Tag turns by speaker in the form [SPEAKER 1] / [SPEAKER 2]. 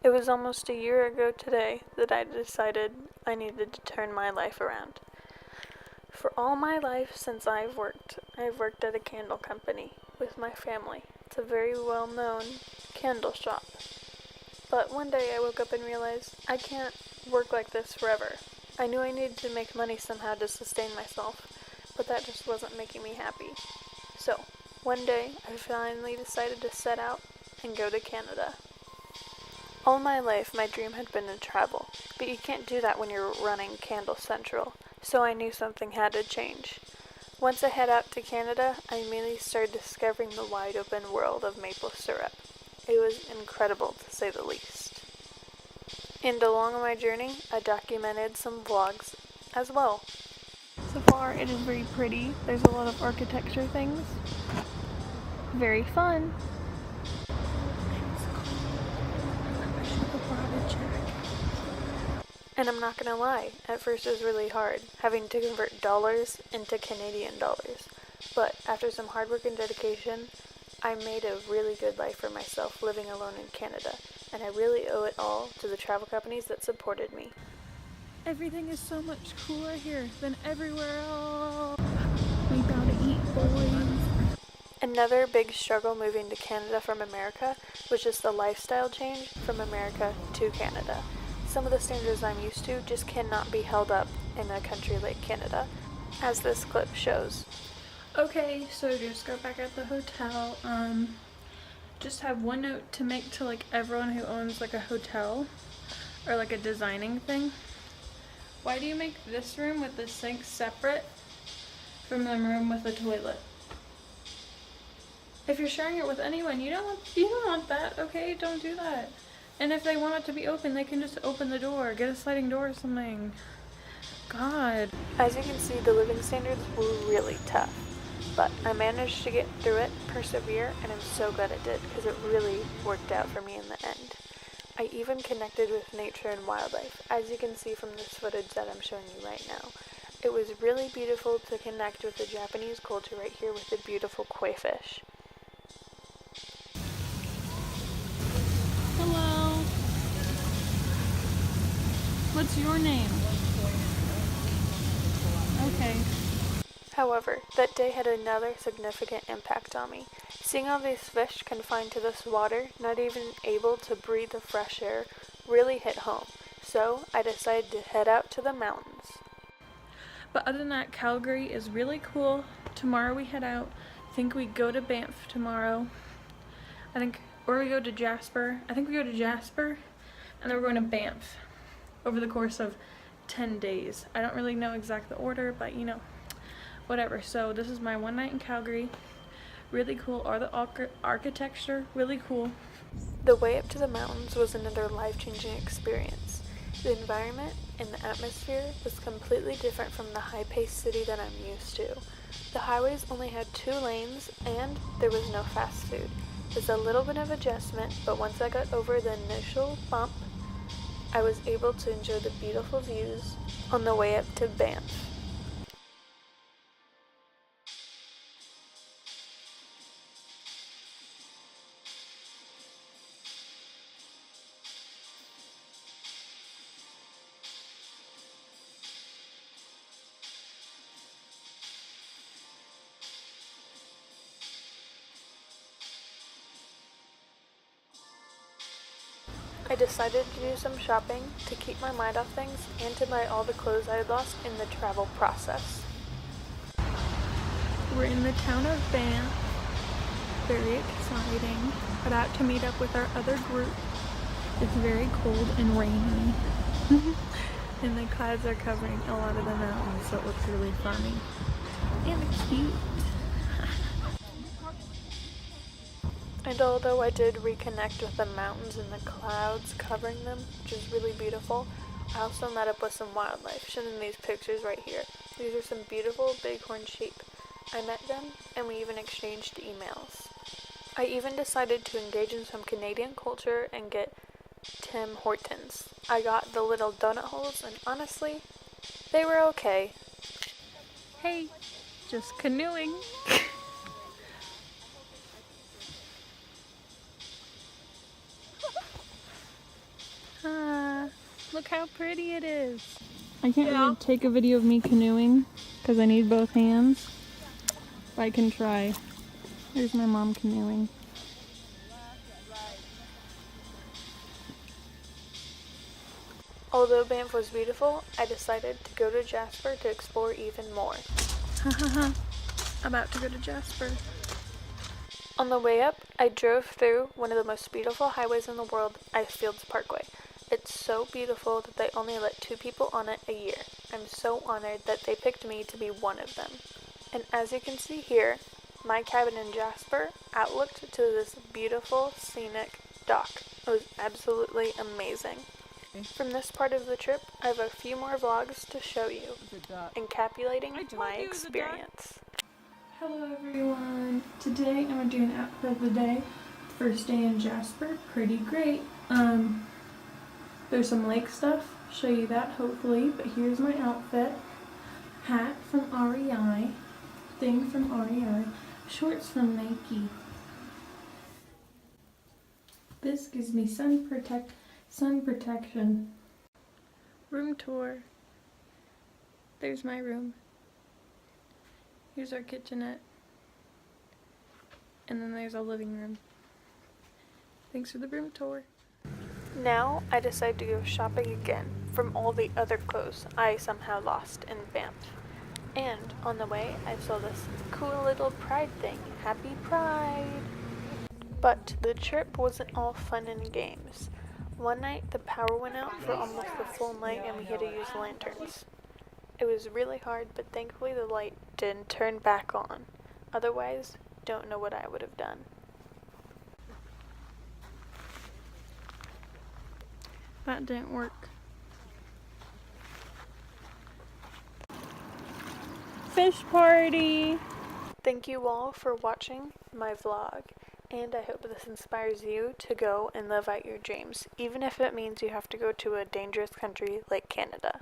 [SPEAKER 1] It was almost a year ago today that I decided I needed to turn my life around. For all my life since I've worked at a candle company with my family. It's a very well-known candle shop. But one day I woke up and realized I can't work like this forever. I knew I needed to make money somehow to sustain myself, but that just wasn't making me happy. So, one day I finally decided to set out and go to Canada. All my life, my dream had been to travel, but you can't do that when you're running Candle Central, so I knew something had to change. Once I head out to Canada, I immediately started discovering the wide open world of maple syrup. It was incredible, to say the least. And along my journey, I documented some vlogs as well. So far, it is very pretty. There's a lot of architecture things. Very fun. And I'm not gonna lie, at first it was really hard, having to convert dollars into Canadian dollars. But after some hard work and dedication, I made a really good life for myself living alone in Canada, and I really owe it all to the travel companies that supported me. Everything is so much cooler here than everywhere else. We gotta eat, boys. Another big struggle moving to Canada from America was just the lifestyle change from America to Canada. Some of the standards I'm used to just cannot be held up in a country like Canada, as this clip shows. Okay, so just got back at the hotel. Just have one note to make to like everyone who owns like a hotel or like a designing thing. Why do you make this room with the sink separate from the room with the toilet? If you're sharing it with anyone, you don't want that, okay? Don't do that. And if they want it to be open, they can just open the door. Get a sliding door or something. God. As you can see, the living standards were really tough. But I managed to get through it, persevere, and I'm so glad I did because it really worked out for me in the end. I even connected with nature and wildlife, as you can see from this footage that I'm showing you right now. It was really beautiful to connect with the Japanese culture right here with the beautiful koi fish. Hello. What's your name? Okay. However, that day had another significant impact on me. Seeing all these fish confined to this water, not even able to breathe the fresh air, really hit home. So, I decided to head out to the mountains. But other than that, Calgary is really cool. Tomorrow we head out. I think we go to Banff tomorrow. Or we go to Jasper. I think we go to Jasper, and then we're going to Banff over the course of 10 days. I don't really know exact the order, but you know, whatever. So this is my one night in Calgary. Really cool. Or the architecture, really cool. The way up to the mountains was another life-changing experience. The environment and the atmosphere was completely different from the high-paced city that I'm used to. The highways only had 2 lanes, and there was no fast food. It's a little bit of adjustment, but once I got over the initial bump, I was able to enjoy the beautiful views on the way up to Banff. I decided to do some shopping to keep my mind off things and to buy all the clothes I had lost in the travel process. We're in the town of Banff. Very exciting. About to meet up with our other group. It's very cold and rainy. And the clouds are covering a lot of the mountains, so it looks really funny. And cute. And although I did reconnect with the mountains and the clouds covering them, which is really beautiful, I also met up with some wildlife, shown in these pictures right here. These are some beautiful bighorn sheep. I met them, and we even exchanged emails. I even decided to engage in some Canadian culture and get Tim Hortons. I got the little donut holes, and honestly, they were okay. Hey, just canoeing. Look how pretty it is.
[SPEAKER 2] I can't really take a video of me canoeing because I need both hands. But I can try. There's my mom canoeing.
[SPEAKER 1] Although Banff was beautiful, I decided to go to Jasper to explore even more. I'm about to go to Jasper. On the way up, I drove through one of the most beautiful highways in the world, Icefields Parkway. It's so beautiful that they only let 2 people on it a year. I'm so honored that they picked me to be one of them. And as you can see here, my cabin in Jasper outlooked to this beautiful scenic dock. It was absolutely amazing. From this part of the trip, I have a few more vlogs to show you, encapsulating my experience.
[SPEAKER 2] Hello everyone! Today I'm doing an outfit of the day. First day in Jasper, pretty great. There's some lake stuff, show you that hopefully, but here's my outfit. Hat from REI, thing from REI, shorts from Nike. This gives me sun protection. Room tour. There's my room. Here's our kitchenette. And then there's our living room. Thanks for the room tour.
[SPEAKER 1] Now I decide to go shopping again from all the other clothes I somehow lost in Banff. And on the way I saw this cool little pride thing. Happy Pride! But the trip wasn't all fun and games. One night the power went out for almost the full night and we had to use lanterns. It was really hard, but thankfully the light didn't turn back on. Otherwise, don't know what I would have done.
[SPEAKER 2] That didn't work. Fish party!
[SPEAKER 1] Thank you all for watching my vlog, and I hope this inspires you to go and live out your dreams, even if it means you have to go to a dangerous country like Canada.